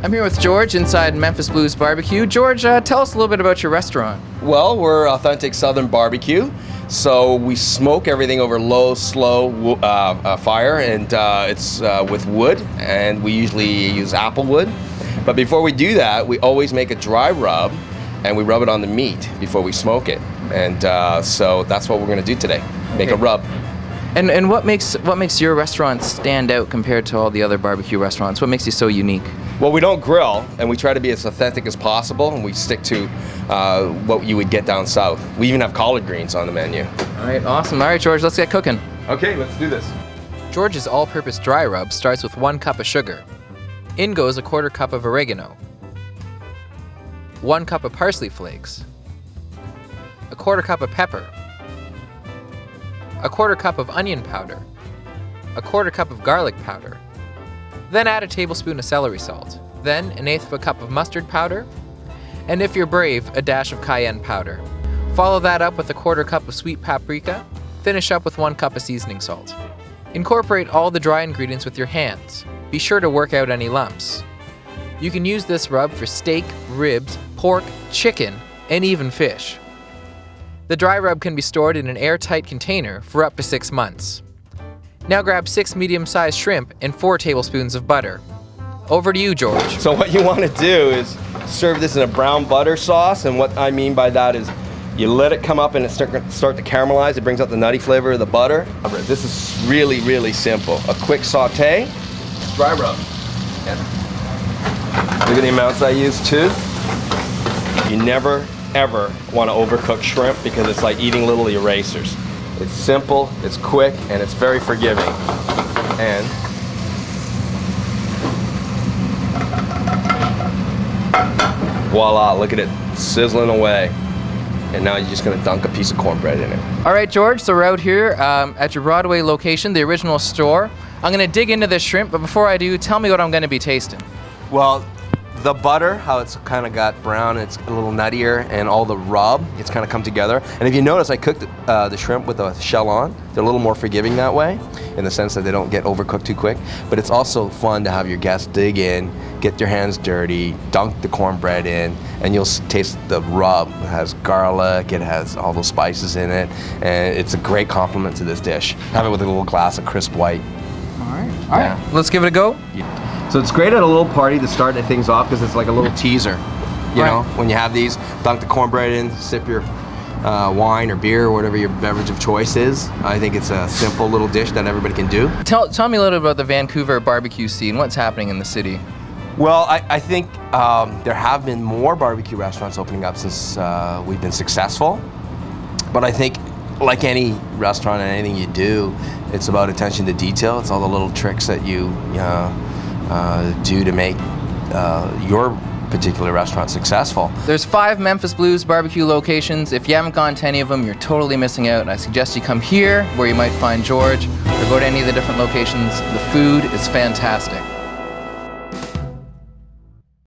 I'm here with George inside Memphis Blues BBQ. George, tell us a little bit about your restaurant. Well, we're authentic Southern barbecue. So we smoke everything over low, slow fire, and it's with wood, and we usually use apple wood. But before we do that, we always make a dry rub, and we rub it on the meat before we smoke it. And so that's what we're going to do today, make a rub. And what makes your restaurant stand out compared to all the other barbecue restaurants? What makes you so unique? Well, we don't grill, and we try to be as authentic as possible, and we stick to what you would get down south. We even have collard greens on the menu. All right, awesome. All right, George, let's get cooking. Okay, let's do this. George's all-purpose dry rub starts with 1 cup of sugar. In goes a 1/4 cup of oregano, 1 cup of parsley flakes, a 1/4 cup of pepper, a 1/4 cup of onion powder, a 1/4 cup of garlic powder. Then add a tablespoon of celery salt. Then 1/8 of a cup of mustard powder, and if you're brave, a dash of cayenne powder. Follow that up with a 1/4 cup of sweet paprika. Finish up with 1 cup of seasoning salt. Incorporate all the dry ingredients with your hands. Be sure to work out any lumps. You can use this rub for steak, ribs, pork, chicken, and even fish. The dry rub can be stored in an airtight container for up to 6 months. Now grab 6 medium-sized shrimp and 4 tablespoons of butter. Over to you, George. So what you want to do is serve this in a brown butter sauce, and what I mean by that is you let it come up and it start to caramelize. It brings out the nutty flavor of the butter. This is really, really simple. A quick saute, dry rub. Look at the amounts I use too. You never, ever want to overcook shrimp because it's like eating little erasers. It's simple, it's quick, and it's very forgiving. And voila, look at it sizzling away. And now you're just gonna dunk a piece of cornbread in it. All right, George, so we're out here at your Broadway location, the original store. I'm gonna dig into this shrimp, but before I do, tell me what I'm gonna be tasting. Well, the butter, how it's kind of got brown, it's a little nuttier, and all the rub, it's kind of come together. And if you notice, I cooked the shrimp with the shell on. They're a little more forgiving that way, in the sense that they don't get overcooked too quick. But it's also fun to have your guests dig in, get their hands dirty, dunk the cornbread in, and you'll taste the rub. It has garlic, it has all those spices in it, and it's a great compliment to this dish. Have it with a little glass of crisp white. All right, let's give it a go. So it's great at a little party to start things off because it's like a little teaser. You know, when you have these, dunk the cornbread in, sip your wine or beer or whatever your beverage of choice is. I think it's a simple little dish that everybody can do. Tell me a little bit about the Vancouver barbecue scene. What's happening in the city? Well, I think there have been more barbecue restaurants opening up since we've been successful. But I think, like any restaurant and anything you do, it's about attention to detail. It's all the little tricks that you do to make your particular restaurant successful. There's 5 Memphis Blues BBQ locations. If you haven't gone to any of them, you're totally missing out. And I suggest you come here, where you might find George, or go to any of the different locations. The food is fantastic.